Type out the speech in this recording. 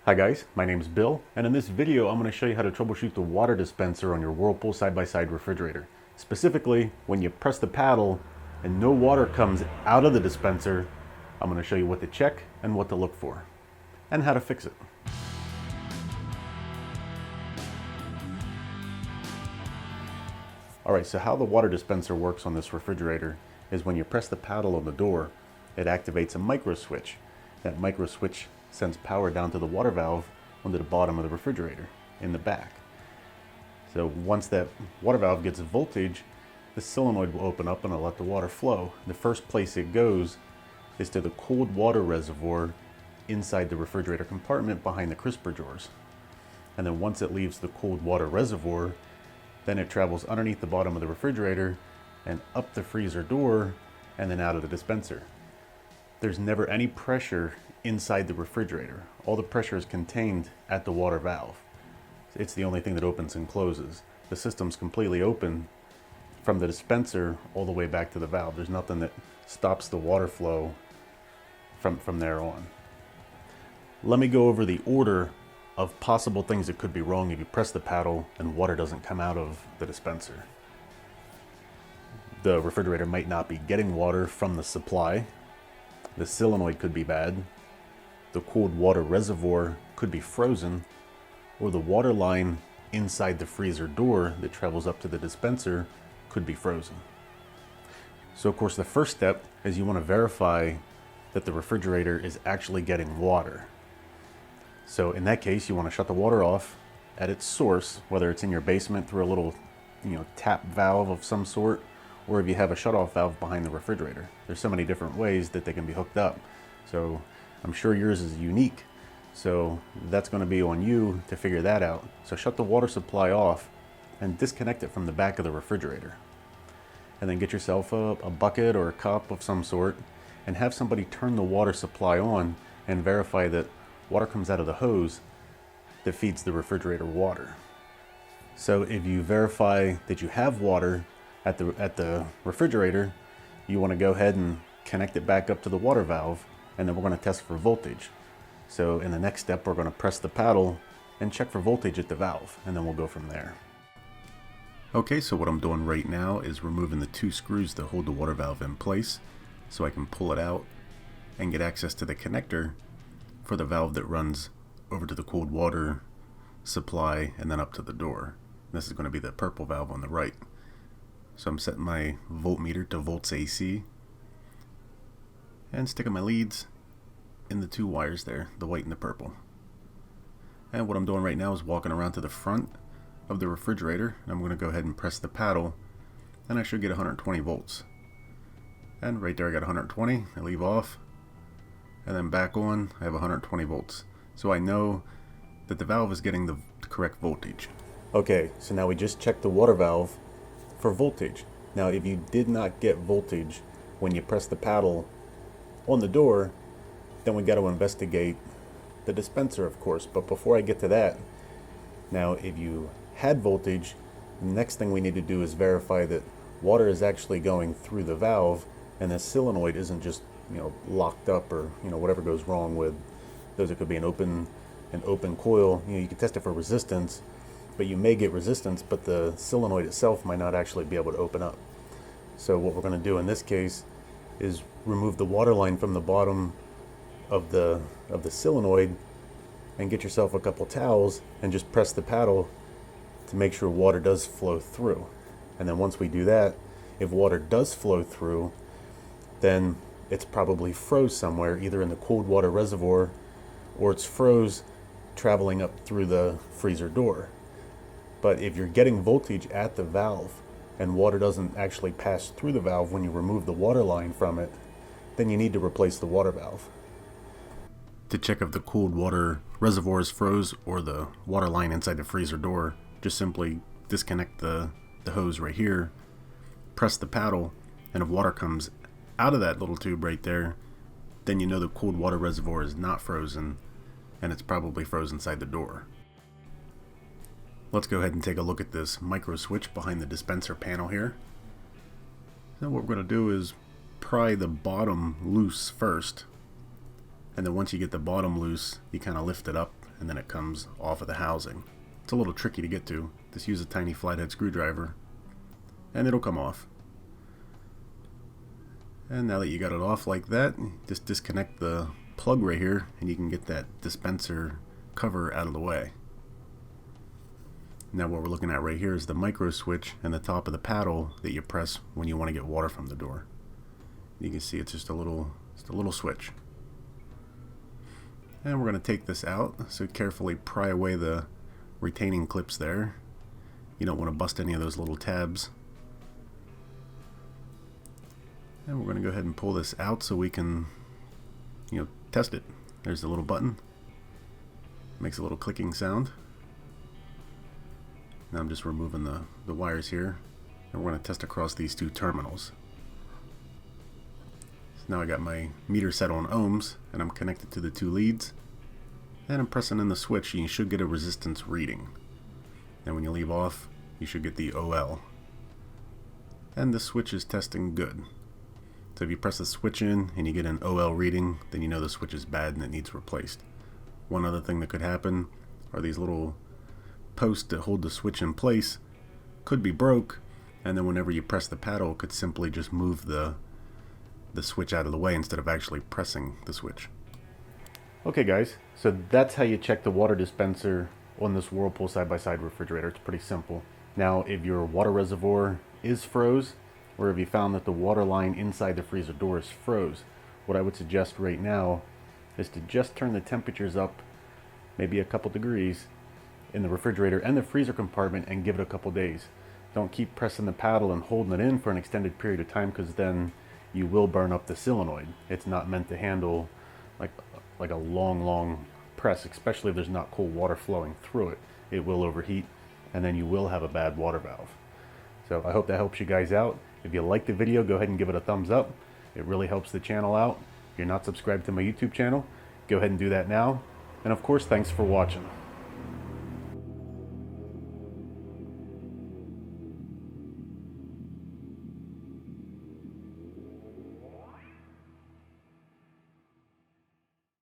Hi guys, my name's Bill, and in this video I'm going to show you how to troubleshoot the water dispenser on your Whirlpool side-by-side refrigerator. Specifically, when you press the paddle and no water comes out of the dispenser, I'm going to show you what to check and what to look for, and how to fix it. Alright, so how the water dispenser works on this refrigerator is when you press the paddle on the door, it activates a micro switch. That micro switch sends power down to the water valve under the bottom of the refrigerator in the back. So once that water valve gets voltage, the solenoid will open up and it'll let the water flow. The first place it goes is to the cold water reservoir inside the refrigerator compartment behind the crisper drawers. And then once it leaves the cold water reservoir, then it travels underneath the bottom of the refrigerator and up the freezer door and then out of the dispenser. There's never any pressure inside the refrigerator. All the pressure is contained at the water valve. It's the only thing that opens and closes. The system's completely open from the dispenser all the way back to the valve. There's nothing that stops the water flow from there on. Let me go over the order of possible things that could be wrong if you press the paddle and water doesn't come out of the dispenser. The refrigerator might not be getting water from the supply. The solenoid could be bad. The cold water reservoir could be frozen, or the water line inside the freezer door that travels up to the dispenser could be frozen. So of course the first step is you want to verify that the refrigerator is actually getting water. So in that case, you want to shut the water off at its source, whether it's in your basement through a little tap valve of some sort, or if you have a shutoff valve behind the refrigerator. There's so many different ways that they can be hooked up. So I'm sure yours is unique. So that's going to be on you to figure that out. So shut the water supply off and disconnect it from the back of the refrigerator. And then get yourself a bucket or a cup of some sort and have somebody turn the water supply on and verify that water comes out of the hose that feeds the refrigerator water. So if you verify that you have water at the refrigerator, you want to go ahead and connect it back up to the water valve, and then we're going to test for voltage. So in the next step, we're going to press the paddle and check for voltage at the valve, and then we'll go from there. Okay, so what I'm doing right now is removing the two screws that hold the water valve in place so I can pull it out and get access to the connector for the valve that runs over to the cold water supply and then up to the door. This is going to be the purple valve on the right. So I'm setting my voltmeter to volts AC and sticking my leads in the two wires there, the white and the purple. And what I'm doing right now is walking around to the front of the refrigerator, and I'm going to go ahead and press the paddle, and I should get 120 volts. And right there I got 120, I leave off, and then back on, I have 120 volts. So I know that the valve is getting the correct voltage. Okay, so now we just checked the water valve for voltage. Now if you did not get voltage when you press the paddle on the door, then we got to investigate the dispenser, of course. But before I get to that, now if you had voltage, the next thing we need to do is verify that water is actually going through the valve and the solenoid isn't just locked up, or whatever goes wrong with those. It could be an open coil. You can test it for resistance, but you may get resistance, but the solenoid itself might not actually be able to open up. So what we're going to do in this case is remove the water line from the bottom of the solenoid and get yourself a couple towels and just press the paddle to make sure water does flow through. And then once we do that, if water does flow through, then it's probably froze somewhere, either in the cold water reservoir or it's froze traveling up through the freezer door. But if you're getting voltage at the valve and water doesn't actually pass through the valve when you remove the water line from it, then you need to replace the water valve. To check if the cold water reservoir is froze or the water line inside the freezer door, just simply disconnect the hose right here, press the paddle, and if water comes out of that little tube right there, then you know the cold water reservoir is not frozen and it's probably frozen inside the door. Let's go ahead and take a look at this micro switch behind the dispenser panel here. So what we're going to do is pry the bottom loose first, And then once you get the bottom loose, you kind of lift it up and then it comes off of the housing. It's a little tricky to get to. Just use a tiny flathead screwdriver and it'll come off. And now that you got it off like that, just disconnect the plug right here and you can get that dispenser cover out of the way. Now what we're looking at right here is the micro switch and the top of the paddle that you press when you want to get water from the door. You can see it's just a little switch. And we're going to take this out, so carefully pry away the retaining clips there. You don't want to bust any of those little tabs. And we're going to go ahead and pull this out so we can, test it. There's the little button. Makes a little clicking sound. Now I'm just removing the wires here. And we're going to test across these two terminals. Now I got my meter set on ohms and I'm connected to the two leads and I'm pressing in the switch and you should get a resistance reading. And when you leave off you should get the OL. And the switch is testing good. So if you press the switch in and you get an OL reading, then you know the switch is bad and it needs replaced. One other thing that could happen are these little posts that hold the switch in place could be broke, and then whenever you press the paddle it could simply just move the switch out of the way instead of actually pressing the switch. Okay guys, so that's how you check the water dispenser on this Whirlpool side-by-side refrigerator. It's pretty simple. Now if your water reservoir is froze, or if you found that the water line inside the freezer door is froze, what I would suggest right now is to just turn the temperatures up maybe a couple degrees in the refrigerator and the freezer compartment and give it a couple days. Don't keep pressing the paddle and holding it in for an extended period of time, because then you will burn up the solenoid. It's not meant to handle like a long press, especially if there's not cold water flowing through it. It will overheat and then you will have a bad water valve. So I hope that helps you guys out. If you like the video, go ahead and give it a thumbs up. It really helps the channel out. If you're not subscribed to my YouTube channel, go ahead and do that now. And of course, thanks for watching.